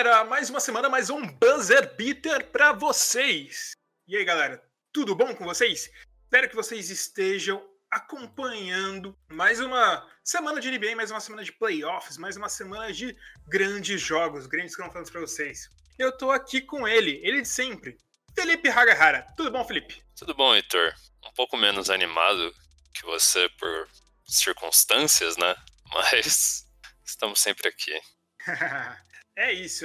galera, mais uma semana, mais um Buzzer Beater pra vocês. E aí, galera, tudo bom com vocês? Espero que vocês estejam acompanhando mais uma semana de NBA, mais uma semana de playoffs, mais uma semana de grandes jogos, grandes confrontos pra vocês. Eu tô aqui com ele de sempre, Felipe Hagahara. Tudo bom, Felipe? Tudo bom, Heitor. Um pouco menos animado que você por circunstâncias, né? Mas estamos sempre aqui. É isso.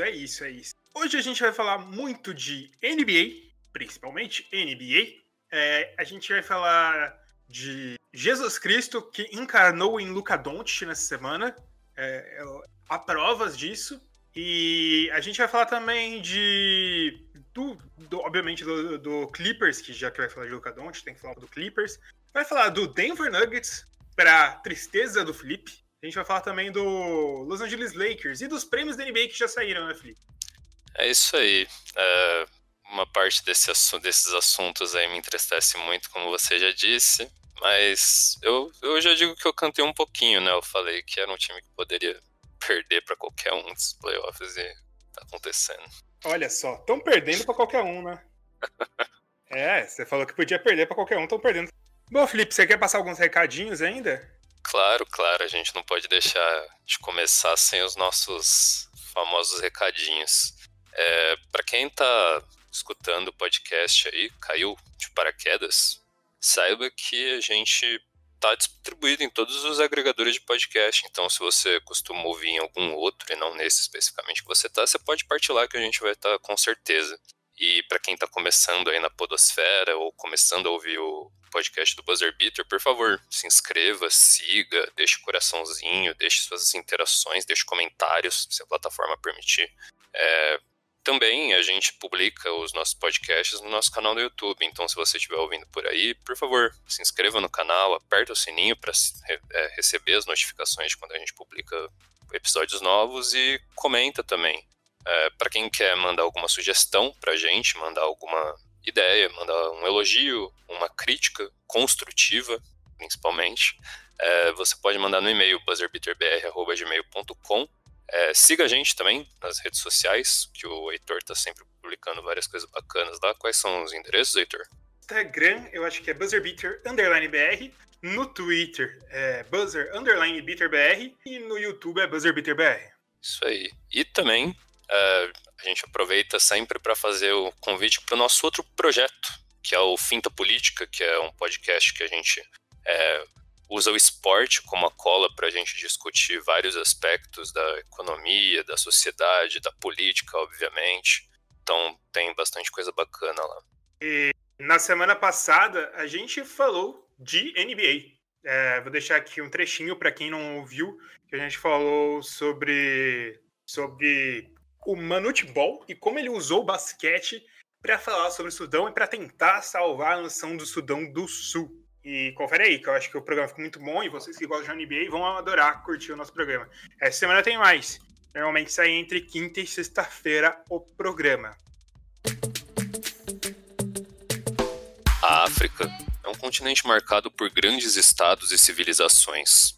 Hoje a gente vai falar muito de NBA, principalmente NBA. A gente vai falar de Jesus Cristo, que encarnou em Luka Doncic nessa semana. Há provas disso. E a gente vai falar também obviamente, do Clippers, que já que vai falar de Luka Doncic, tem que falar do Clippers. Vai falar do Denver Nuggets, para tristeza do Felipe. A gente vai falar também do Los Angeles Lakers e dos prêmios da NBA que já saíram, né, Felipe? É isso aí. Uma parte desses assuntos aí me entristece muito, como você já disse. Mas eu já digo que eu cantei um pouquinho, né? Eu falei que era um time que poderia perder para qualquer um dos playoffs e tá acontecendo. Olha só, estão perdendo para qualquer um, né? Você falou que podia perder para qualquer um, estão perdendo. Bom, Felipe, você quer passar alguns recadinhos ainda? Claro, a gente não pode deixar de começar sem os nossos famosos recadinhos. Para quem tá escutando o podcast aí, caiu de paraquedas, saiba que a gente tá distribuído em todos os agregadores de podcast, então se você costuma ouvir em algum outro e não nesse especificamente que você pode partir lá que a gente vai estar com certeza. E para quem tá começando aí na podosfera ou começando a ouvir o podcast do Buzzer Beater, por favor, se inscreva, siga, deixe o coraçãozinho, deixe suas interações, deixe comentários, se a plataforma permitir. Também a gente publica os nossos podcasts no nosso canal do YouTube, então se você estiver ouvindo por aí, por favor, se inscreva no canal, aperta o sininho para receber as notificações de quando a gente publica episódios novos e comenta também. Para quem quer mandar alguma sugestão pra gente, mandar alguma ideia, mandar um elogio, uma crítica construtiva, principalmente, você pode mandar no e-mail buzzerbeaterbr@gmail.com. Siga a gente também nas redes sociais, que o Heitor tá sempre publicando várias coisas bacanas lá. Quais são os endereços, Heitor? Instagram, eu acho que é buzzerbeater_br. No Twitter é buzzer_beaterbr. E no YouTube é buzzerbeaterbr. Isso aí. E também a gente aproveita sempre para fazer o convite para o nosso outro projeto, que é o Finta Política, que é um podcast que a gente usa o esporte como a cola para a gente discutir vários aspectos da economia, da sociedade, da política, obviamente. Então tem bastante coisa bacana lá. E na semana passada a gente falou de NBA. Vou deixar aqui um trechinho para quem não ouviu, que a gente falou sobre o Manute Ball e como ele usou o basquete para falar sobre o Sudão e para tentar salvar a nação do Sudão do Sul. E confere aí, que eu acho que o programa ficou muito bom e vocês que gostam de NBA vão adorar curtir o nosso programa. Essa semana tem mais. Normalmente sai entre quinta e sexta-feira o programa. A África é um continente marcado por grandes estados e civilizações.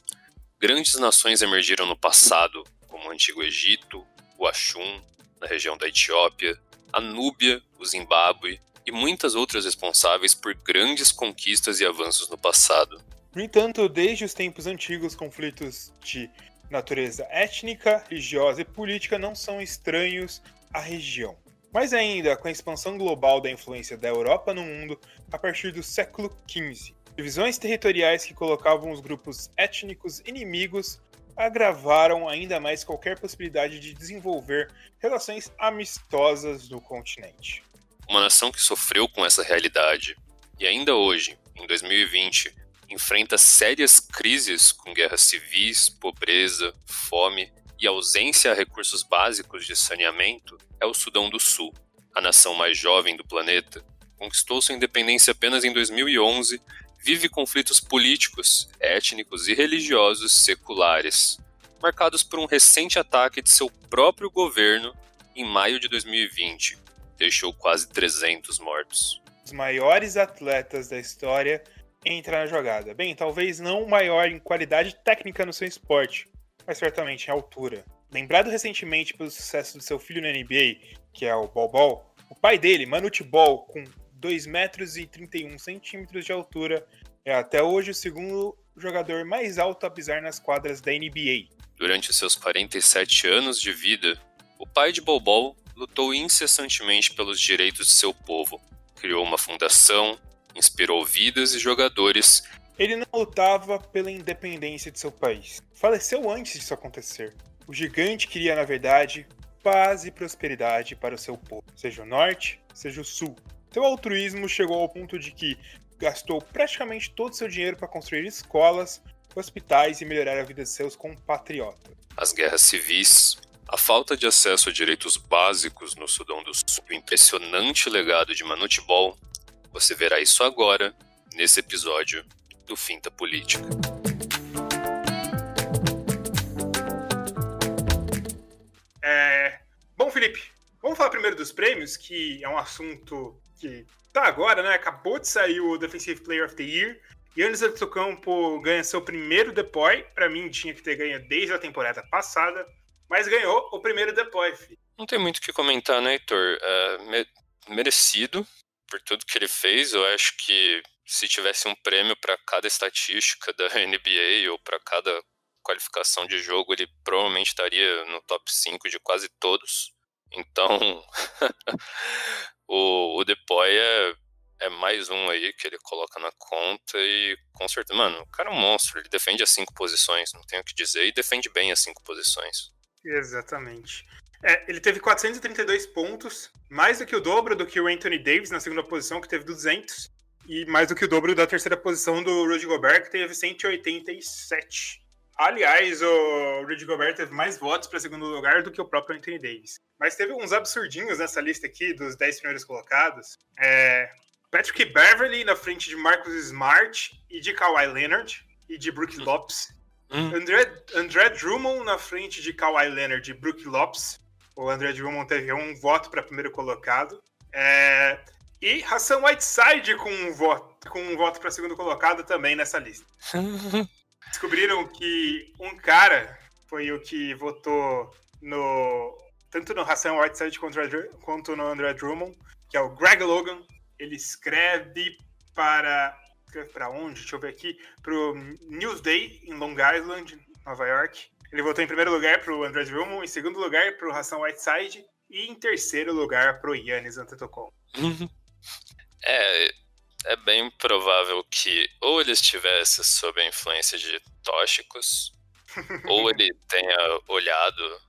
Grandes nações emergiram no passado, como o Antigo Egito, o Axum, na região da Etiópia, a Núbia, o Zimbábue e muitas outras responsáveis por grandes conquistas e avanços no passado. No entanto, desde os tempos antigos, conflitos de natureza étnica, religiosa e política não são estranhos à região. Mais ainda, com a expansão global da influência da Europa no mundo a partir do século XV, divisões territoriais que colocavam os grupos étnicos inimigos agravaram ainda mais qualquer possibilidade de desenvolver relações amistosas no continente. Uma nação que sofreu com essa realidade e ainda hoje, em 2020, enfrenta sérias crises com guerras civis, pobreza, fome e ausência a recursos básicos de saneamento é o Sudão do Sul. A nação mais jovem do planeta conquistou sua independência apenas em 2011, vive conflitos políticos, étnicos e religiosos seculares, marcados por um recente ataque de seu próprio governo em maio de 2020. Deixou quase 300 mortos. Os maiores atletas da história entram na jogada. Bem, talvez não o maior em qualidade técnica no seu esporte, mas certamente em altura. lembrado recentemente pelo sucesso do seu filho na NBA, que é o Bol Bol, o pai dele, Manute Bol, com 2 metros e 31 centímetros de altura, é até hoje o segundo jogador mais alto a pisar nas quadras da NBA. Durante os seus 47 anos de vida, o pai de Bol Bol lutou incessantemente pelos direitos de seu povo, criou uma fundação, inspirou vidas e jogadores. Ele não lutava pela independência de seu país. Faleceu antes disso acontecer. O gigante queria, na verdade, paz e prosperidade para o seu povo, seja o norte, seja o sul. Seu altruísmo chegou ao ponto de que gastou praticamente todo o seu dinheiro para construir escolas, hospitais e melhorar a vida de seus compatriotas. As guerras civis, a falta de acesso a direitos básicos no Sudão do Sul, o impressionante legado de Manute Bol, você verá isso agora, nesse episódio do Finta Política. Bom, Felipe, vamos falar primeiro dos prêmios, que é um assunto que tá agora, né? Acabou de sair o Defensive Player of the Year. Giannis Antetokounmpo ganha seu primeiro DPOY. Pra mim, tinha que ter ganho desde a temporada passada, mas ganhou o primeiro DPOY, filho. Não tem muito o que comentar, né, Heitor? Merecido por tudo que ele fez. Eu acho que se tivesse um prêmio para cada estatística da NBA ou para cada qualificação de jogo, ele provavelmente estaria no top 5 de quase todos. Então, o DPOY é mais um aí que ele coloca na conta e, com certeza, mano, o cara é um monstro, ele defende as 5 posições, não tenho o que dizer, e defende bem as 5 posições. Exatamente. Ele teve 432 pontos, mais do que o dobro do que o Anthony Davis na segunda posição, que teve 200, e mais do que o dobro da terceira posição do Rudy Gobert, que teve 187. Aliás, o Rudy Gobert teve mais votos para segundo lugar do que o próprio Anthony Davis. Mas teve uns absurdinhos nessa lista aqui, dos 10 primeiros colocados. Patrick Beverley na frente de Marcus Smart e de Kawhi Leonard e de Brook Lopes. André Drummond na frente de Kawhi Leonard e Brook Lopes. O André Drummond teve um voto para primeiro colocado. E Hassan Whiteside com um voto para segundo colocado também nessa lista. Descobriram que um cara foi o que votou tanto no Hassan Whiteside quanto no André Drummond, que é o Greg Logan. Ele escreve para onde? Deixa eu ver aqui. Para o Newsday, em Long Island, Nova York. Ele votou em primeiro lugar para o André Drummond, em segundo lugar para o Hassan Whiteside e em terceiro lugar para o Giannis Antetokounmpo. É bem provável que ou ele estivesse sob a influência de tóxicos, ou ele tenha olhado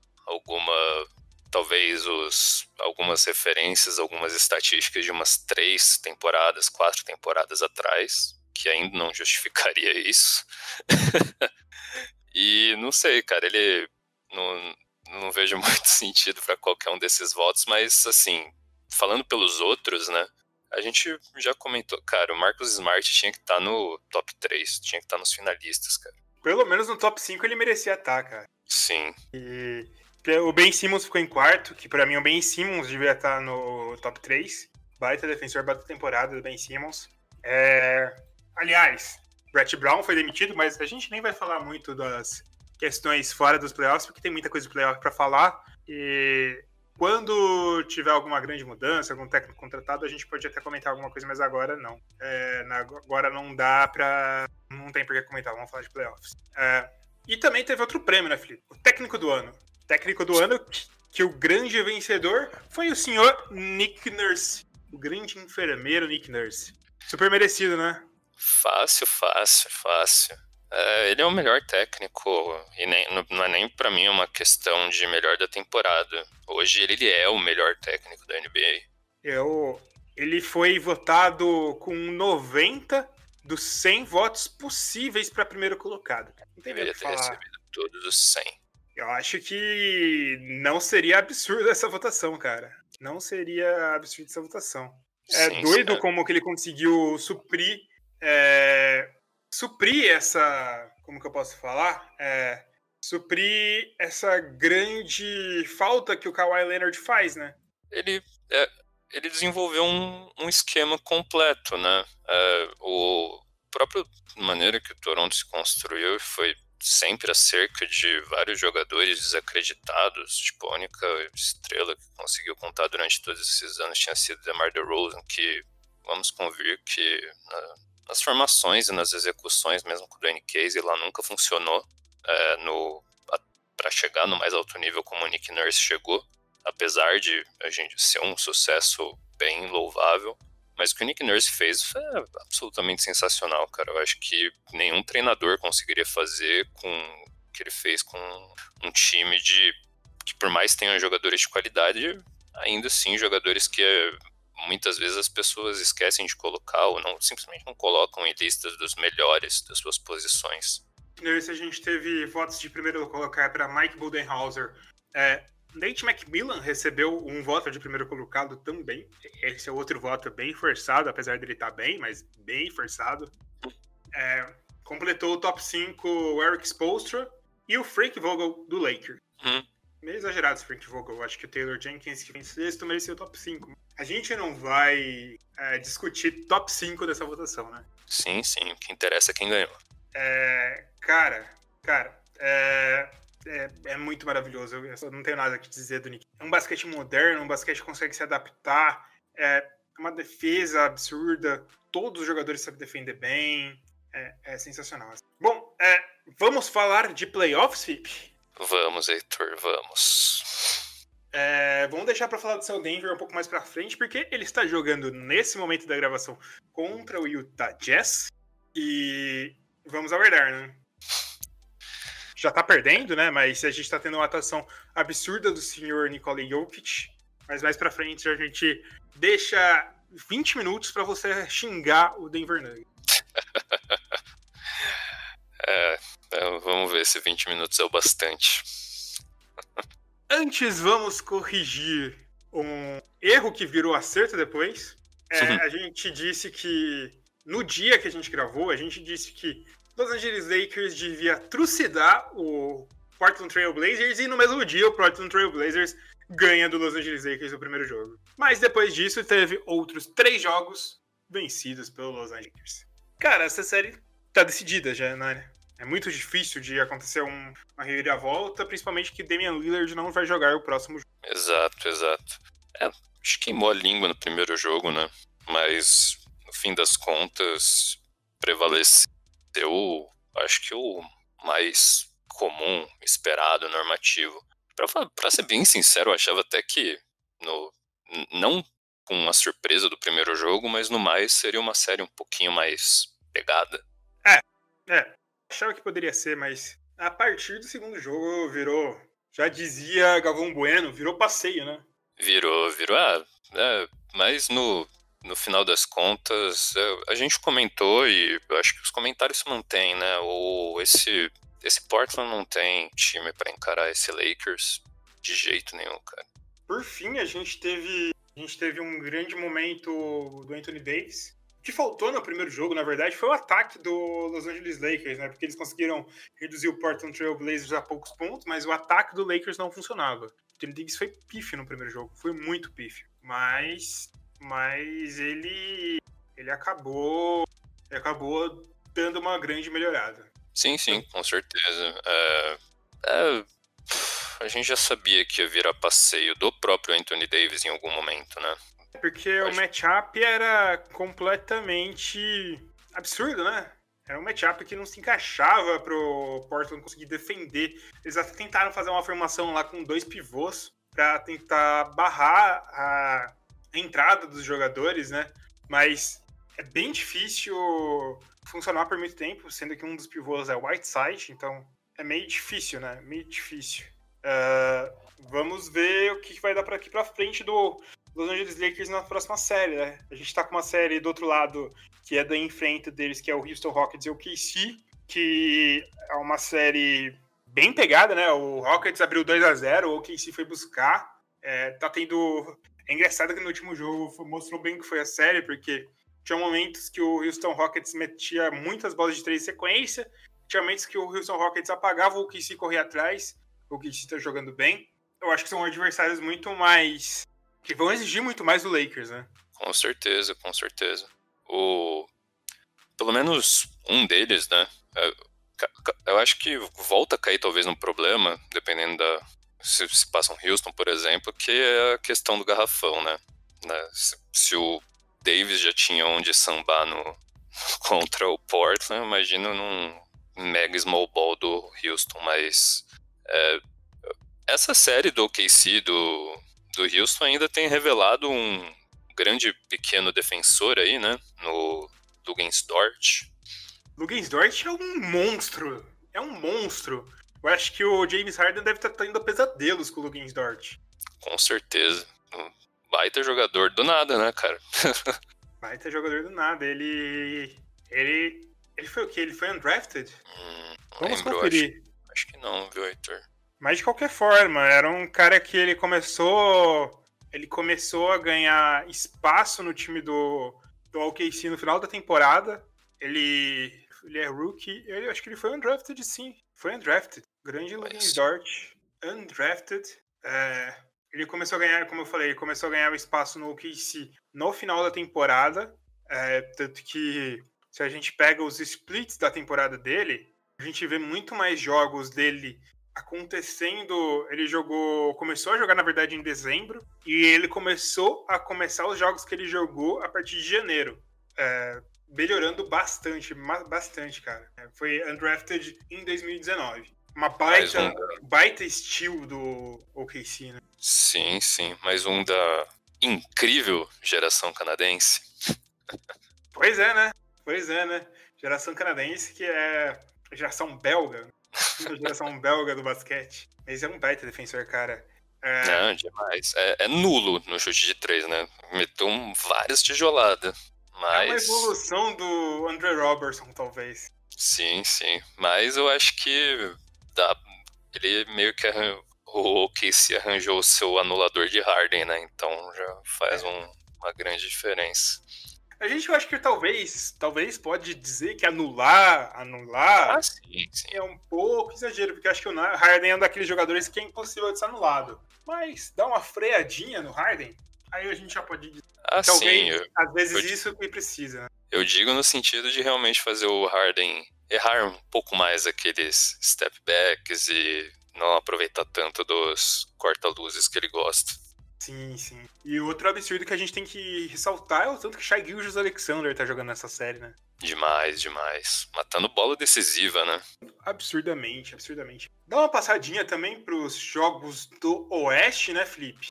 algumas referências, algumas estatísticas de umas 3 temporadas, 4 temporadas atrás, que ainda não justificaria isso. E não sei, cara, ele não vejo muito sentido para qualquer um desses votos, mas assim, falando pelos outros, né? A gente já comentou, cara, o Marcus Smart tinha que estar no top 3, tinha que estar nos finalistas, cara. Pelo menos no top 5 ele merecia estar, cara. Sim. E o Ben Simmons ficou em quarto, que pra mim o Ben Simmons devia estar no top 3. Baita defensor, baita temporada do Ben Simmons. Aliás, Brett Brown foi demitido, mas a gente nem vai falar muito das questões fora dos playoffs, porque tem muita coisa de playoff pra falar. E quando tiver alguma grande mudança, algum técnico contratado, a gente pode até comentar alguma coisa, mas agora não. Agora não dá pra... Não tem por que comentar, vamos falar de playoffs. E também teve outro prêmio, né, Felipe? O técnico do ano. O técnico do ano, que o grande vencedor foi o senhor Nick Nurse. O grande enfermeiro Nick Nurse. Super merecido, né? Fácil. Ele é o melhor técnico, e não é nem pra mim uma questão de melhor da temporada. Hoje ele é o melhor técnico da NBA. Ele foi votado com 90 dos 100 votos possíveis para primeiro colocado. Não tem Deveria ter recebido todos os 100. Eu acho que não seria absurdo essa votação, cara. Não seria absurdo essa votação. Sim, doido como que ele conseguiu suprir essa... Como que eu posso falar? Suprir essa grande falta que o Kawhi Leonard faz, né? Ele desenvolveu um esquema completo, né? O próprio maneira que o Toronto se construiu foi sempre acerca de vários jogadores desacreditados. Tipo, a única estrela que conseguiu contar durante todos esses anos tinha sido DeMar DeRozan, que vamos convir que nas formações e nas execuções, mesmo com o Dwayne Casey, lá nunca funcionou para chegar no mais alto nível como o Nick Nurse chegou, apesar de a gente ser um sucesso bem louvável. Mas o que o Nick Nurse fez foi absolutamente sensacional, cara. Eu acho que nenhum treinador conseguiria fazer com o que ele fez com um time que por mais tenham jogadores de qualidade, ainda assim jogadores que muitas vezes as pessoas esquecem de colocar ou simplesmente não colocam em listas dos melhores das suas posições. Nesse a gente teve votos de primeiro colocar para Mike Budenholzer. Nate McMillan recebeu um voto de primeiro colocado também. Esse é outro voto bem forçado, apesar dele estar bem, mas bem forçado. Completou o top 5 o Eric Spoelstra e o Frank Vogel do Lakers. Meio exagerado esse Frank Vogel. Eu acho que o Taylor Jenkins, que vem sexto, merecia o top 5. A gente não vai discutir top 5 dessa votação, né? Sim. O que interessa é quem ganhou. Cara, é muito maravilhoso. Eu não tenho nada a dizer do Nick. É um basquete moderno, um basquete que consegue se adaptar. É uma defesa absurda. Todos os jogadores sabem defender bem. É sensacional. Bom, vamos falar de playoffs, Felipe? Vamos, Heitor, vamos. Vamos deixar para falar do seu Denver um pouco mais para frente, porque ele está jogando nesse momento da gravação contra o Utah Jazz. E vamos aguardar, né? Já tá perdendo, né? Mas a gente tá tendo uma atuação absurda do senhor Nikola Jokic. Mas mais pra frente a gente deixa 20 minutos pra você xingar o Denver Nuggets. Vamos ver se 20 minutos é o bastante. Antes, vamos corrigir um erro que virou acerto depois. A gente disse que, no dia que a gente gravou, a gente disse que Los Angeles Lakers devia trucidar o Portland Trail Blazers e no mesmo dia o Portland Trail Blazers ganha do Los Angeles Lakers no primeiro jogo. Mas depois disso teve outros 3 jogos vencidos pelo Los Angeles Lakers. Cara, essa série tá decidida já, né? É muito difícil de acontecer uma reviravolta, principalmente que Damian Lillard não vai jogar o próximo jogo. Exato. Acho que queimou a língua no primeiro jogo, né? Mas, no fim das contas, prevaleceu, acho que o mais comum, esperado, normativo. Pra ser bem sincero, eu achava até que, não com a surpresa do primeiro jogo, mas no mais seria uma série um pouquinho mais pegada. Achava que poderia ser, mas a partir do segundo jogo virou, já dizia Galvão Bueno, virou passeio, né? Virou. Mas no final das contas, a gente comentou e eu acho que os comentários se mantêm, né? Esse Portland não tem time pra encarar esse Lakers de jeito nenhum, cara. Por fim, a gente teve um grande momento do Anthony Davis. O que faltou no primeiro jogo, na verdade, foi o ataque do Los Angeles Lakers, né? Porque eles conseguiram reduzir o Portland Trail Blazers a poucos pontos, mas o ataque do Lakers não funcionava. O Anthony Davis foi pífio no primeiro jogo, foi muito pífio. Mas ele acabou dando uma grande melhorada. Sim, com certeza. A gente já sabia que ia virar passeio do próprio Anthony Davis em algum momento, né? Porque o matchup era completamente absurdo, né? Era um matchup que não se encaixava pro Portland conseguir defender. Eles até tentaram fazer uma formação lá com 2 pivôs para tentar barrar a entrada dos jogadores, né? Mas é bem difícil funcionar por muito tempo, sendo que um dos pivôs é o Whiteside, então é meio difícil, né? Meio difícil. Vamos ver o que vai dar para aqui para frente do Los Angeles Lakers na próxima série, né? A gente tá com uma série do outro lado que é da enfrente deles, que é o Houston Rockets e o KC, que é uma série bem pegada, né? O Rockets abriu 2-0, o KC foi buscar. É engraçado que no último jogo mostrou bem que foi a série, porque tinha momentos que o Houston Rockets metia muitas bolas de 3 em sequência, tinha momentos que o Houston Rockets apagava, o KC corria atrás, o KC tá jogando bem. Eu acho que são adversários muito mais... que vão exigir muito mais do Lakers, né? Com certeza. Pelo menos um deles, né? Eu acho que volta a cair talvez num problema, dependendo da... Se passa um Houston, por exemplo, que é a questão do garrafão, né? Se o Davis já tinha onde sambar contra o Portland, imagina num mega small ball do Houston, mas essa série do OKC, do Houston, ainda tem revelado um grande pequeno defensor aí, né? No Luguentz Dort. Luguentz Dort é um monstro. É um monstro. Eu acho que o James Harden deve estar tendo pesadelos com o Luguentz Dort. Com certeza. Um baita jogador do nada, né, cara? Baita jogador do nada. Ele foi o quê? Ele foi undrafted? Vamos Lembro, conferir. Acho que não, viu, Heitor? Mas de qualquer forma, era um cara que ele começou a ganhar espaço no time do OKC no final da temporada. Ele é rookie. Eu acho que ele foi undrafted, sim. Foi undrafted. Grande Luguentz Dort. Undrafted. Ele começou a ganhar, como eu falei, ele começou a ganhar o espaço no OKC no final da temporada. Tanto que, se a gente pega os splits da temporada dele, a gente vê muito mais jogos dele acontecendo. Começou a jogar, na verdade, em dezembro, e ele começou os jogos que ele jogou a partir de janeiro. Melhorando bastante, cara. Foi undrafted em 2019. Uma baita estilo do OKC, né? Sim, mais um da incrível geração canadense. Pois é, né? Geração canadense, que é a geração belga. A geração belga do basquete. Mas é um baita defensor, cara. Não, demais. É nulo no chute de 3, né? Meteu várias tijoladas. Mas... É uma evolução do Andre Robertson, talvez. Sim. Mas eu acho que ele meio que o OKC arranjou o seu anulador de Harden, né? Então já faz uma grande diferença. A gente, eu acho que talvez pode dizer que anular sim. É um pouco exagero, porque eu acho que o Harden é um daqueles jogadores que é impossível de ser anulado. Mas dá uma freadinha no Harden, aí a gente já pode dizer. Talvez, sim. Às vezes isso que precisa. Né? Eu digo no sentido de realmente fazer o Harden errar um pouco mais aqueles step backs e não aproveitar tanto dos corta-luzes que ele gosta. Sim. E outro absurdo que a gente tem que ressaltar é o tanto que Shai Gilgeous-Alexander tá jogando nessa série, né? Demais. Matando bola decisiva, né? Absurdamente. Dá uma passadinha também pros jogos do Oeste, né, Felipe?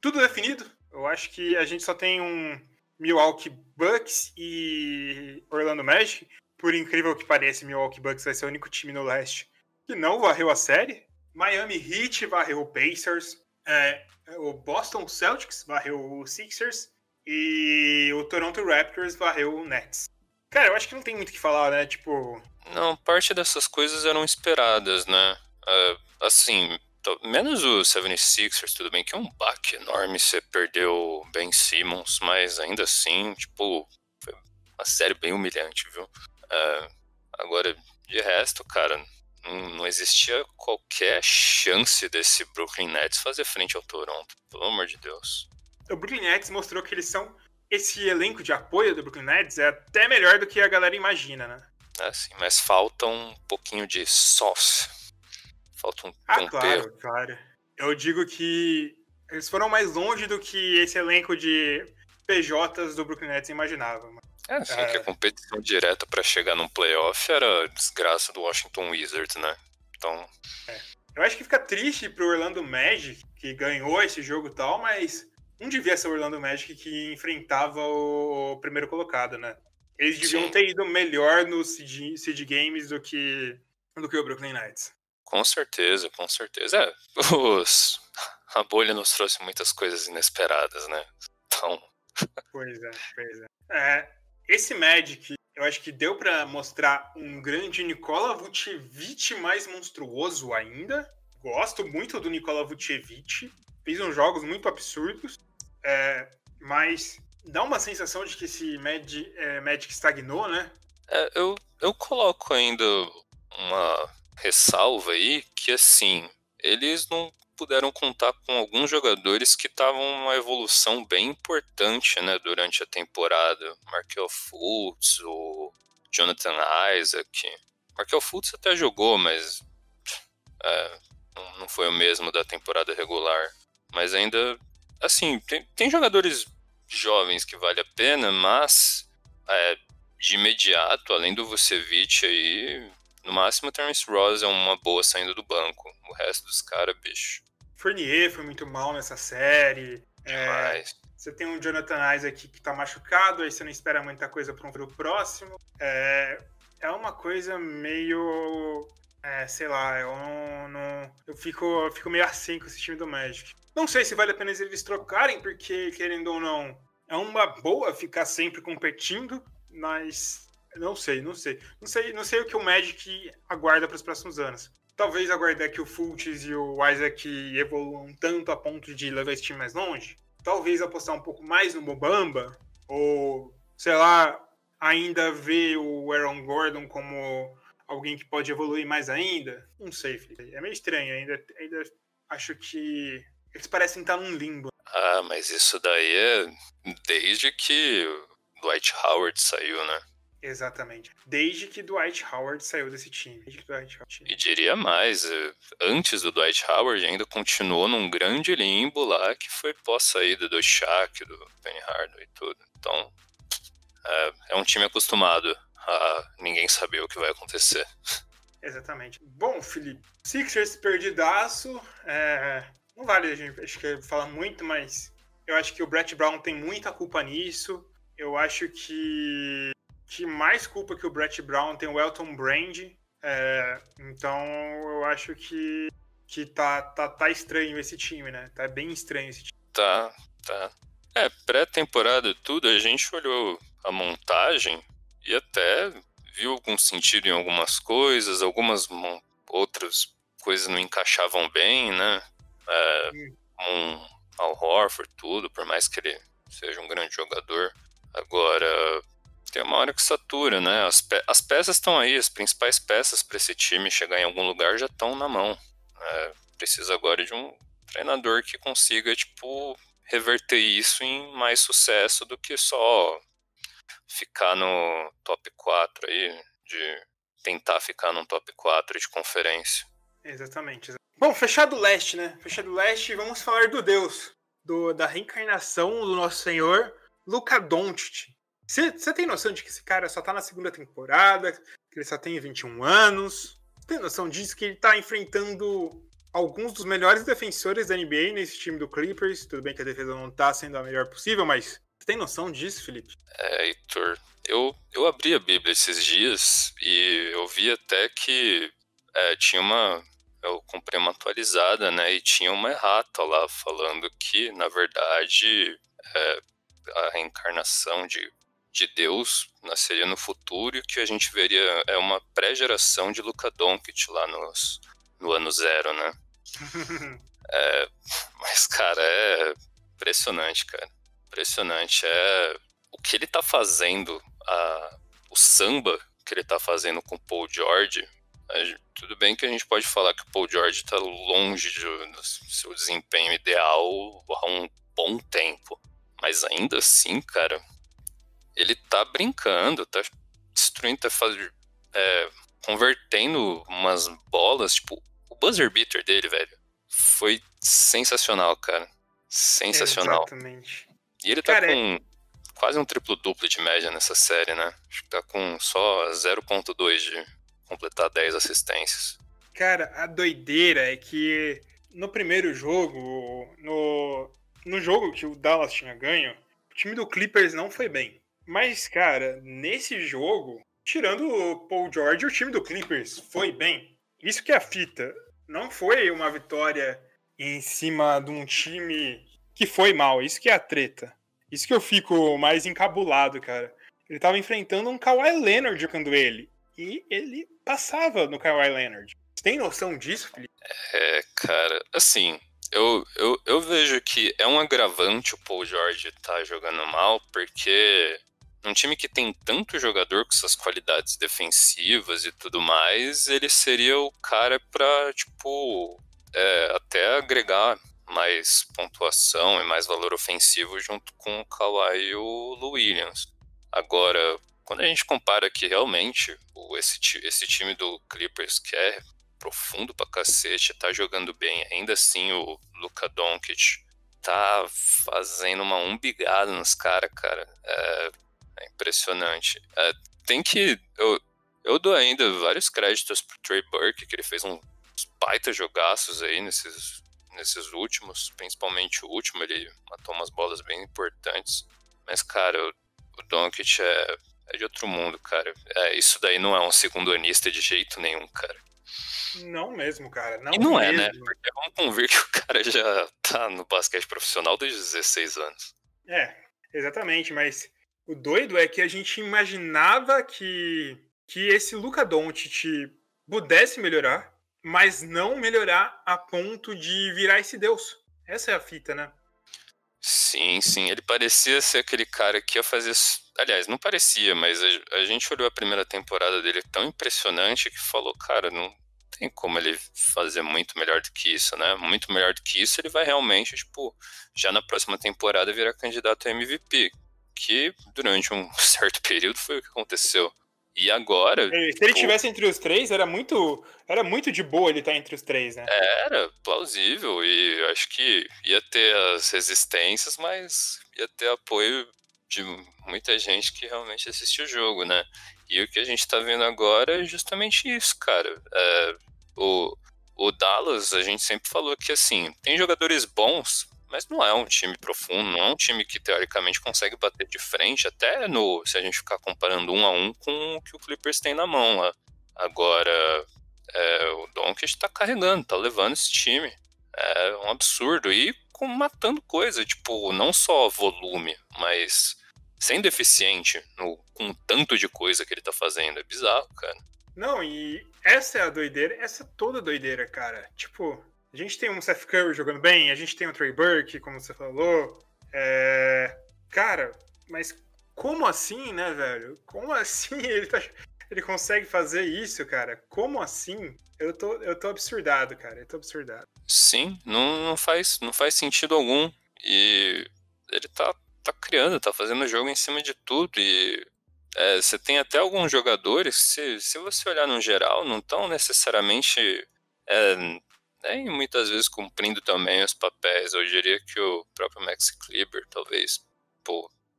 Tudo definido. Eu acho que a gente só tem um Milwaukee Bucks e Orlando Magic. Por incrível que pareça, Milwaukee Bucks vai ser o único time no leste que não varreu a série. Miami Heat varreu o Pacers. O Boston Celtics varreu o Sixers. E o Toronto Raptors varreu o Nets. Cara, eu acho que não tem muito o que falar, né? Tipo... Não, parte dessas coisas eram esperadas, né? Assim, menos o 76ers, tudo bem que é um baque enorme, você perdeu Ben Simmons, mas ainda assim, tipo, foi uma série bem humilhante, viu? Agora, de resto, cara, não existia qualquer chance desse Brooklyn Nets fazer frente ao Toronto, pelo amor de Deus. O Brooklyn Nets mostrou que eles são... Esse elenco de apoio do Brooklyn Nets é até melhor do que a galera imagina, né? Sim, mas falta um pouquinho de sauce. Falta um tempero. Claro. Eu digo que eles foram mais longe do que esse elenco de PJs do Brooklyn Nets imaginava. Que a competição direta para chegar num playoff era a desgraça do Washington Wizards, né? Então... Eu acho que fica triste pro Orlando Magic, que ganhou esse jogo e tal, mas não devia ser o Orlando Magic que enfrentava o primeiro colocado, né? Eles deviam ter ido melhor nos seed games do que o Brooklyn Nets. Com certeza. A bolha nos trouxe muitas coisas inesperadas, né? Então... Pois é. Esse Magic, eu acho que deu pra mostrar um grande Nikola Vucevic mais monstruoso ainda. Gosto muito do Nikola Vucevic. Fez uns jogos muito absurdos. Mas dá uma sensação de que esse Magic estagnou, né? Eu coloco ainda uma ressalva aí que, assim, eles não puderam contar com alguns jogadores que estavam uma evolução bem importante, né, durante a temporada. Markelle Fultz, o Jonathan Isaac. Markel Fultz até jogou, mas não foi o mesmo da temporada regular. Mas ainda, assim, tem jogadores jovens que vale a pena, mas de imediato, além do Vucevic aí, no máximo o Terence Ross é uma boa saindo do banco. O resto dos caras, bicho. Fournier foi muito mal nessa série. Demais. Você tem um Jonathan Isaac que tá machucado, aí você não espera muita coisa pro próximo. É uma coisa meio... sei lá, eu fico meio assim com esse time do Magic. Não sei se vale a pena eles trocarem, porque, querendo ou não, é uma boa ficar sempre competindo, mas não sei o que o Magic aguarda para os próximos anos. Talvez aguardar que o Fultz e o Isaac evoluam tanto a ponto de levar esse time mais longe. Talvez apostar um pouco mais no Mobamba, ou, sei lá, ainda ver o Aaron Gordon como alguém que pode evoluir mais ainda. Não sei, Felipe. É meio estranho. Ainda acho que eles parecem estar num limbo. Ah, mas isso daí é desde que o Dwight Howard saiu, né? Exatamente. Desde que Dwight Howard saiu desse time. E diria mais, antes do Dwight Howard ainda continuou num grande limbo lá que foi pós-saída do Shaq, do Penny Hardaway e tudo. Então, é um time acostumado a ninguém saber o que vai acontecer. Exatamente. Bom, Felipe, Sixers perdidaço, não vale a gente acho que falar muito, mas eu acho que o Brett Brown tem muita culpa nisso. Eu acho que mais culpa que o Brett Brown tem o Elton Brand. Então eu acho que tá estranho esse time, né? Tá bem estranho esse time. Tá. Pré-temporada e tudo, a gente olhou a montagem e até viu algum sentido em algumas coisas, algumas outras coisas não encaixavam bem, né? Al Horford, tudo, por mais que ele seja um grande jogador. Agora, tem uma hora que satura, né? As peças estão aí, as principais peças para esse time chegar em algum lugar já estão na mão. Precisa agora de um treinador que consiga, reverter isso em mais sucesso do que só ficar no top 4 aí, de tentar ficar no top 4 de conferência. Exatamente. Bom, fechado o leste, né? Fechado o leste, vamos falar do Deus, da reencarnação do nosso Senhor, Luka Doncic. Você tem noção de que esse cara só tá na segunda temporada, que ele só tem 21 anos? Você tem noção disso, que ele tá enfrentando alguns dos melhores defensores da NBA nesse time do Clippers? Tudo bem que a defesa não tá sendo a melhor possível, mas você tem noção disso, Felipe? Heitor, eu abri a Bíblia esses dias e eu vi até que eu comprei uma atualizada, né, e tinha uma errata lá falando que, na verdade, a reencarnação de Deus nasceria no futuro e que a gente veria uma pré-geração de Luka Doncic lá no ano 0, né? Mas, cara, é impressionante, cara. Impressionante. O que ele tá fazendo, o samba que ele tá fazendo com o Paul George. Tudo bem que a gente pode falar que o Paul George tá longe do seu desempenho ideal há um bom tempo. Mas ainda assim, cara, ele tá brincando, tá destruindo, tá convertendo umas bolas, o buzzer beater dele, velho, foi sensacional, cara. Sensacional. Exatamente. E ele tá com quase um triplo-duplo de média nessa série, né? Acho que tá com só 0.2 de completar 10 assistências. Cara, a doideira é que no primeiro jogo, no jogo que o Dallas tinha ganho, o time do Clippers não foi bem. Mas, cara, nesse jogo, tirando o Paul George, o time do Clippers foi bem. Isso que é a fita. Não foi uma vitória em cima de um time que foi mal. Isso que é a treta. Isso que eu fico mais encabulado, cara. Ele tava enfrentando um Kawhi Leonard jogando ele. E ele passava no Kawhi Leonard. Você tem noção disso, Felipe? Cara, assim, eu vejo que é um agravante o Paul George tá jogando mal, porque num time que tem tanto jogador com suas qualidades defensivas e tudo mais, ele seria o cara pra, até agregar mais pontuação e mais valor ofensivo junto com o Kawhi e o Lou Williams. Agora, quando a gente compara que realmente esse time do Clippers, que é profundo pra cacete, tá jogando bem, ainda assim o Luka Doncic tá fazendo uma umbigada nos caras, cara. É impressionante. Tem que... Eu dou ainda vários créditos pro Trey Burke, que ele fez uns baita jogaços aí nesses últimos, principalmente o último, ele matou umas bolas bem importantes. Mas, cara, o Doncic é de outro mundo, cara. Isso daí não é um segundanista de jeito nenhum, cara. Não mesmo, cara. Não, e não mesmo. né? Porque vamos convir que o cara já tá no basquete profissional desde 16 anos. Exatamente, mas o doido é que a gente imaginava que esse Luka Doncic pudesse melhorar, mas não melhorar a ponto de virar esse deus. Essa é a fita, né? Sim, ele parecia ser aquele cara que ia fazer... Aliás, não parecia, mas a gente olhou a primeira temporada dele tão impressionante que falou, cara, não tem como ele fazer muito melhor do que isso, né? Muito melhor do que isso, ele vai realmente, tipo, já na próxima temporada virar candidato a MVP, que durante um certo período foi o que aconteceu. E agora... Se ele estivesse entre os três, era muito de boa ele estar entre os três, né? Era plausível e acho que ia ter as resistências, mas ia ter apoio de muita gente que realmente assistiu o jogo, né? E o que a gente tá vendo agora é justamente isso, cara. O Dallas, a gente sempre falou que, assim, tem jogadores bons, mas não é um time profundo, não é um time que, teoricamente, consegue bater de frente, até se a gente ficar comparando 1 a 1 com o que o Clippers tem na mão lá. Agora, o Doncic tá carregando, tá levando esse time. É um absurdo. E matando coisa, tipo, não só volume, mas sendo eficiente com tanto de coisa que ele tá fazendo. É bizarro, cara. Não, e essa é a doideira, essa é toda doideira, cara. Tipo, a gente tem um Seth Curry jogando bem, a gente tem um Trey Burke, como você falou. Cara, mas como assim, né, velho? Como assim ele consegue fazer isso, cara? Como assim? Eu tô absurdado, cara. Eu tô absurdado. Sim, não faz sentido algum. E ele tá criando, tá fazendo jogo em cima de tudo. E você tem até alguns jogadores, se você olhar no geral, não estão necessariamente muitas vezes cumprindo também os papéis. Eu diria que o próprio Maxi Kleber talvez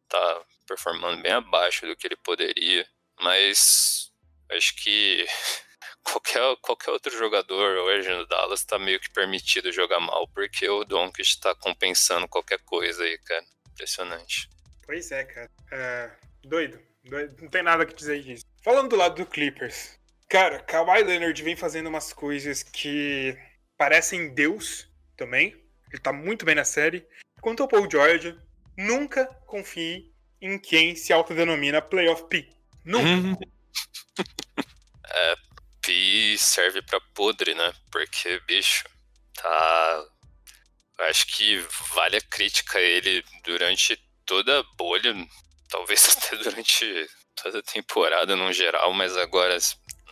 tá performando bem abaixo do que ele poderia, mas acho que qualquer outro jogador hoje no Dallas tá meio que permitido jogar mal, porque o Doncic tá compensando qualquer coisa aí, cara. Impressionante. Pois é, cara. Doido. Não tem nada que dizer disso. Falando do lado do Clippers, cara, Kawhi Leonard vem fazendo umas coisas que parecem Deus também. Ele tá muito bem na série. Quanto ao Paul George, nunca confie em quem se autodenomina Playoff P. Nunca. P serve pra podre, né? Porque, bicho, tá... Acho que vale a crítica a ele durante toda a bolha, talvez até durante toda a temporada no geral, mas agora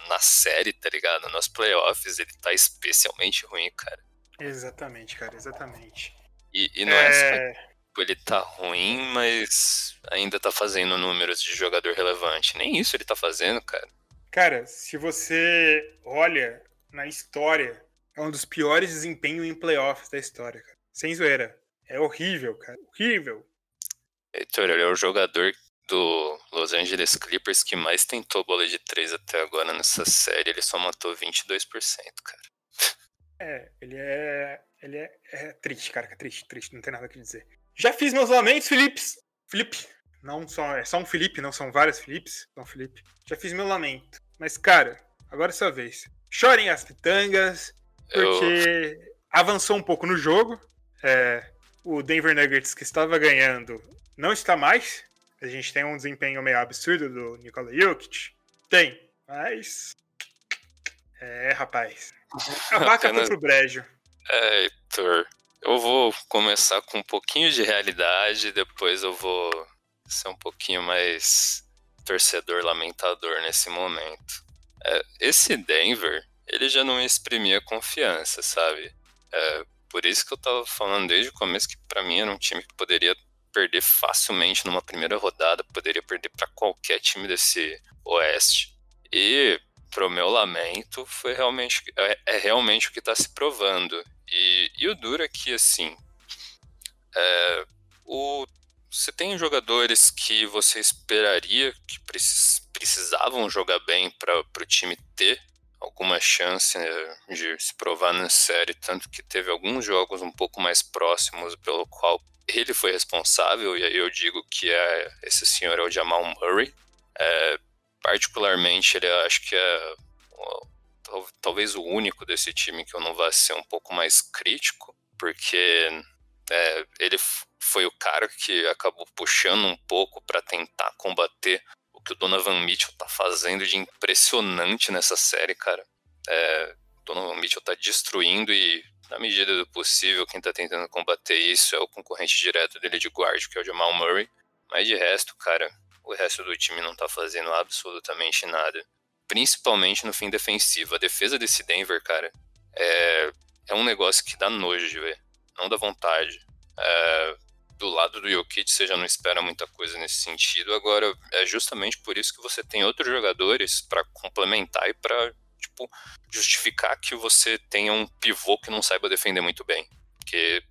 na série, tá ligado? Nos playoffs ele tá especialmente ruim, cara. Exatamente, cara, exatamente. E não é só ele tá ruim, mas ainda tá fazendo números de jogador relevante. Nem isso ele tá fazendo, cara. Cara, se você olha na história, é um dos piores desempenhos em playoffs da história, cara. Sem zoeira. É horrível, cara. Horrível. Heitor, ele é o jogador do Los Angeles Clippers que mais tentou bola de 3 até agora nessa série. Ele só matou 22%, cara. Ele é triste, cara. Triste. Não tem nada a dizer. Já fiz meus lamentos, Felipe. Não só, é só um Felipe, não são vários Filipes. São Felipe. Já fiz meu lamento. Mas, cara, agora é sua vez. Chorem as pitangas, porque avançou um pouco no jogo. O Denver Nuggets, que estava ganhando, não está mais. A gente tem um desempenho meio absurdo do Nikola Jokic. Tem, mas... rapaz. A vaca foi pro brejo. Heitor, eu vou começar com um pouquinho de realidade, depois eu vou ser um pouquinho mais torcedor lamentador nesse momento. Esse Denver, ele já não exprimia confiança, sabe? Por isso que eu tava falando desde o começo que pra mim era um time que poderia perder facilmente numa primeira rodada, poderia perder para qualquer time desse Oeste. E, pro meu lamento, é realmente o que está se provando. E o duro é que, assim, você tem jogadores que você esperaria que precisavam jogar bem para o time ter alguma chance, né, de se provar na série, tanto que teve alguns jogos um pouco mais próximos pelo qual ele foi responsável, e aí eu digo que esse senhor é o Jamal Murray. Particularmente, ele acho que é talvez o único desse time que eu não vá ser um pouco mais crítico, porque ele foi o cara que acabou puxando um pouco para tentar combater o que o Donovan Mitchell tá fazendo de impressionante nessa série, cara. O Donovan Mitchell tá destruindo e, na medida do possível, quem tá tentando combater isso é o concorrente direto dele de guard, que é o Jamal Murray. Mas de resto, cara, o resto do time não tá fazendo absolutamente nada. Principalmente no fim defensivo. A defesa desse Denver, cara, é um negócio que dá nojo de ver. Não dá vontade. Do lado do Jokic você já não espera muita coisa nesse sentido. Agora, é justamente por isso que você tem outros jogadores para complementar e para justificar que você tenha um pivô que não saiba defender muito bem. Porque,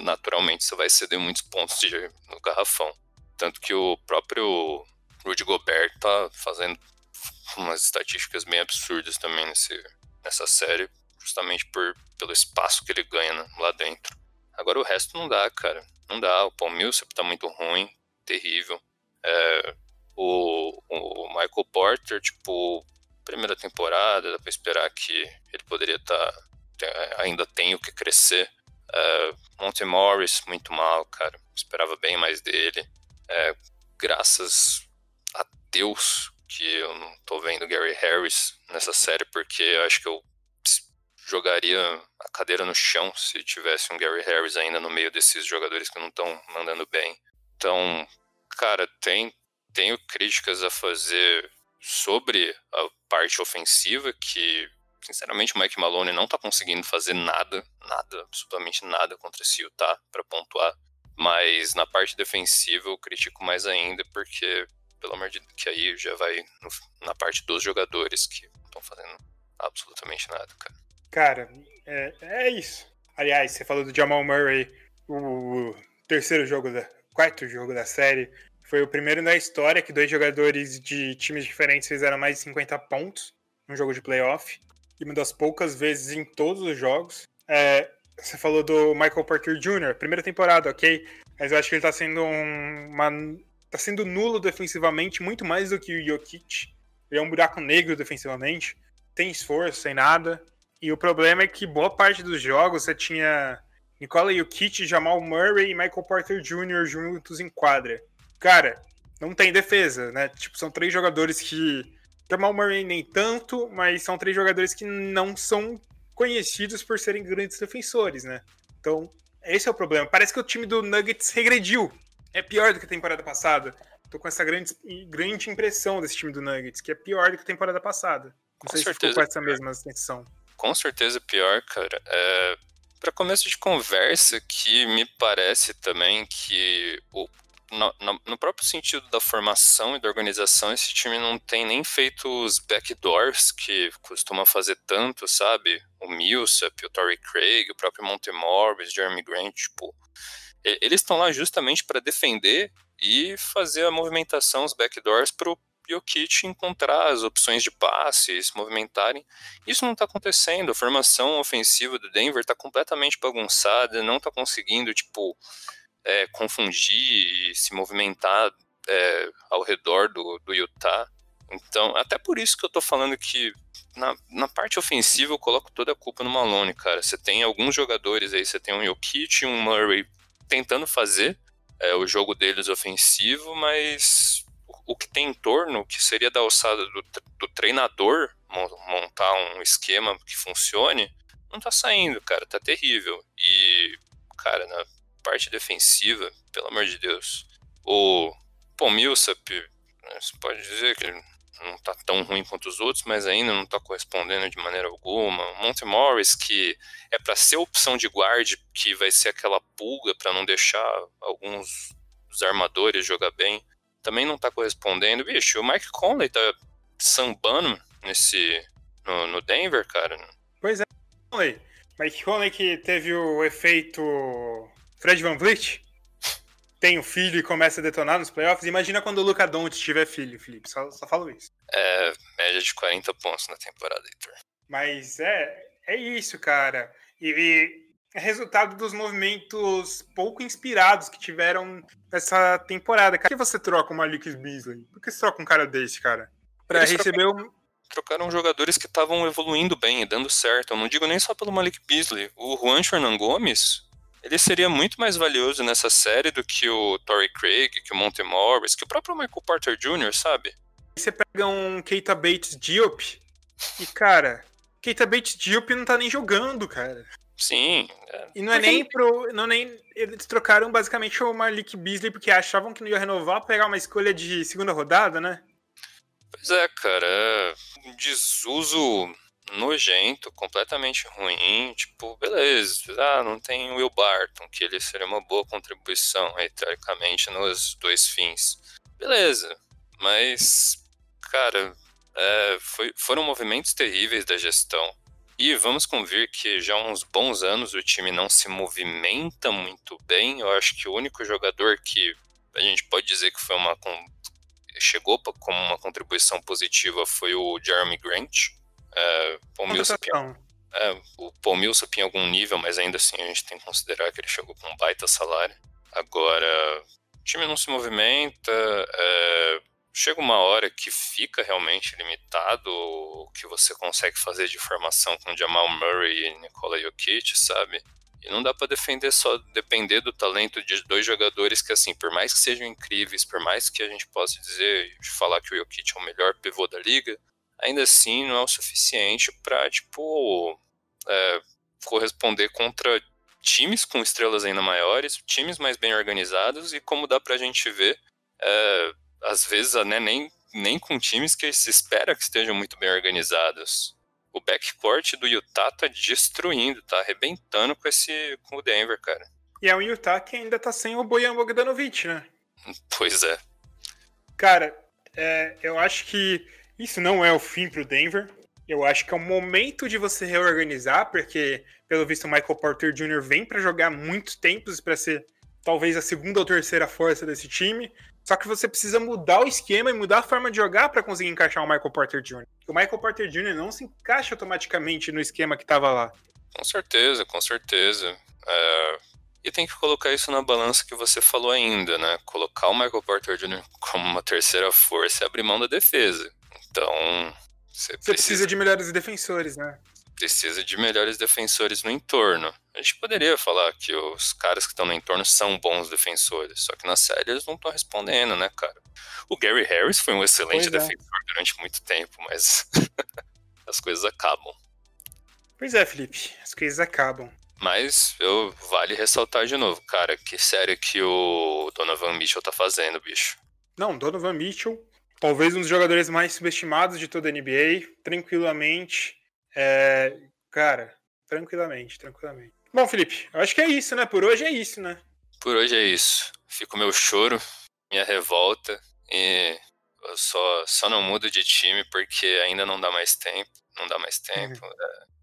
naturalmente, você vai ceder muitos pontos no garrafão. Tanto que o próprio Rudy Gobert tá fazendo umas estatísticas bem absurdas também nessa série, justamente pelo espaço que ele ganha lá dentro. Agora o resto não dá, cara. Não dá. O Paul Millsap tá muito ruim, terrível. O Michael Porter, primeira temporada, dá pra esperar que ele poderia ainda tem o que crescer. Monte Morris, muito mal, cara. Esperava bem mais dele. Graças a Deus que eu não tô vendo Gary Harris nessa série, porque eu acho que eu jogaria a cadeira no chão se tivesse um Gary Harris ainda no meio desses jogadores que não estão mandando bem. Então, cara, tenho críticas a fazer sobre a parte ofensiva, que, sinceramente, o Mike Maloney não tá conseguindo fazer nada, absolutamente nada contra esse Utah para pontuar. Mas na parte defensiva eu critico mais ainda, porque, pelo amor de Deus, que aí já vai na parte dos jogadores que não estão fazendo absolutamente nada, cara. Cara, é isso. Aliás, você falou do Jamal Murray, o quarto jogo da série. Foi o primeiro na história que 2 jogadores de times diferentes fizeram mais de 50 pontos num jogo de playoff. E uma das poucas vezes em todos os jogos. Você falou do Michael Porter Jr., primeira temporada, ok? Mas eu acho que ele tá sendo tá sendo nulo defensivamente, muito mais do que o Jokic. Ele é um buraco negro defensivamente. Tem esforço, sem nada. E o problema é que boa parte dos jogos você tinha Nikola Jokic, Jamal Murray e Michael Porter Jr. juntos em quadra. Cara, não tem defesa, né? São 3 jogadores que... Jamal Murray nem tanto, mas são 3 jogadores que não são conhecidos por serem grandes defensores, né? Então, esse é o problema. Parece que o time do Nuggets regrediu. É pior do que a temporada passada. Tô com essa grande impressão desse time do Nuggets, que é pior do que a temporada passada. Não sei se ficou com essa mesma sensação. Com certeza pior, cara. Para começo de conversa, que me parece também que no próprio sentido da formação e da organização, esse time não tem nem feito os backdoors que costuma fazer tanto, sabe? O Millsap, o Torrey Craig, o próprio Monte Morris, Jeremy Grant, eles estão lá justamente para defender e fazer a movimentação, os backdoors, pro Jokic encontrar as opções de passe, se movimentarem. Isso não está acontecendo. A formação ofensiva do Denver está completamente bagunçada, não está conseguindo confundir e se movimentar ao redor do Utah. Então, até por isso que eu tô falando que na parte ofensiva eu coloco toda a culpa no Malone, cara. Você tem alguns jogadores aí, você tem um Jokic e um Murray tentando fazer o jogo deles ofensivo, mas o que tem em torno, que seria da alçada do treinador montar um esquema que funcione, não tá saindo, cara, tá terrível. E, cara, na parte defensiva, pelo amor de Deus, o Paul Millsap, você pode dizer que ele não tá tão ruim quanto os outros, mas ainda não tá correspondendo de maneira alguma. O Monte Morris, que é para ser opção de guard, que vai ser aquela pulga para não deixar alguns dos armadores jogar bem, também não tá correspondendo. Bicho, o Mike Conley tá sambando no Denver, cara. Pois é, Mike Conley que teve o efeito Fred VanVleet, tem um filho e começa a detonar nos playoffs. Imagina quando o Luka Doncic tiver filho, Felipe. Só falo isso. É, média de 40 pontos na temporada, Heitor. Mas é isso, cara. E é resultado dos movimentos pouco inspirados que tiveram nessa temporada. Por que você troca o Malik Beasley? Por que você troca um cara desse, cara? Pra Eles receber trocaram jogadores que estavam evoluindo bem e dando certo. Eu não digo nem só pelo Malik Beasley. O Juan Hernan-Gomez, ele seria muito mais valioso nessa série do que o Torrey Craig, que o Monte Morris, que o próprio Michael Porter Jr., sabe? Você pega um Keita Bates-Diop e, cara, Keita Bates-Diop não tá nem jogando, cara. Sim. E não é nem eles trocaram basicamente o Malik Beasley porque achavam que não ia renovar, pegar uma escolha de segunda rodada, né? Pois é, cara. É um desuso nojento, completamente ruim. Tipo, beleza. Não tem o Will Barton, que ele seria uma boa contribuição aí, teoricamente, nos dois fins. Beleza. Mas, cara, foram movimentos terríveis da gestão. E vamos convir que já há uns bons anos o time não se movimenta muito bem. Eu acho que o único jogador que a gente pode dizer que foi chegou como uma contribuição positiva foi o Jeremy Grant. O Paul Millsap em algum nível, mas ainda assim a gente tem que considerar que ele chegou com um baita salário. Agora, o time não se movimenta, chega uma hora que fica realmente limitado o que você consegue fazer de formação com Jamal Murray e Nikola Jokic, sabe? E não dá pra depender do talento de dois jogadores que, assim, por mais que sejam incríveis, por mais que a gente possa falar que o Jokic é o melhor pivô da liga, ainda assim não é o suficiente pra, corresponder contra times com estrelas ainda maiores, times mais bem organizados e, como dá pra gente ver, às vezes, né, nem com times que se espera que estejam muito bem organizados. O backcourt do Utah tá destruindo, tá arrebentando com o Denver, cara. E é um Utah que ainda tá sem o Bojan Bogdanovic, né? Pois é. Cara, eu acho que isso não é o fim pro Denver. Eu acho que é o momento de você reorganizar, porque, pelo visto, o Michael Porter Jr. vem pra jogar muitos tempos pra ser talvez a segunda ou terceira força desse time. Só que você precisa mudar o esquema e mudar a forma de jogar para conseguir encaixar o Michael Porter Jr. O Michael Porter Jr. não se encaixa automaticamente no esquema que estava lá. Com certeza, com certeza. E tem que colocar isso na balança que você falou ainda, né? Colocar o Michael Porter Jr. como uma terceira força e abrir mão da defesa. Então, você precisa de melhores defensores, né? Precisa de melhores defensores no entorno. A gente poderia falar que os caras que estão no entorno são bons defensores, só que na série eles não estão respondendo, né, cara? O Gary Harris foi um excelente defensor durante muito tempo, mas as coisas acabam. Pois é, Felipe, as coisas acabam. Mas vale ressaltar de novo, cara, que série que o Donovan Mitchell tá fazendo, bicho. Não, Donovan Mitchell, talvez um dos jogadores mais subestimados de toda a NBA, tranquilamente. Cara, tranquilamente. Bom, Felipe, eu acho que é isso, né? Por hoje é isso, né? Por hoje é isso. Fica o meu choro, minha revolta e eu só não mudo de time porque ainda não dá mais tempo.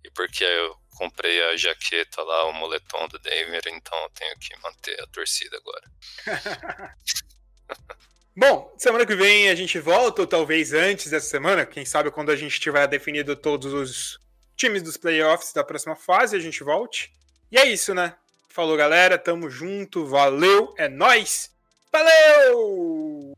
E porque eu comprei a jaqueta lá, o moletom do Denver, então eu tenho que manter a torcida agora. Bom, semana que vem a gente volta, ou talvez antes dessa semana, quem sabe quando a gente tiver definido todos os times dos playoffs da próxima fase, a gente volte. E é isso, né? Falou, galera, tamo junto, valeu, é nóis, valeu!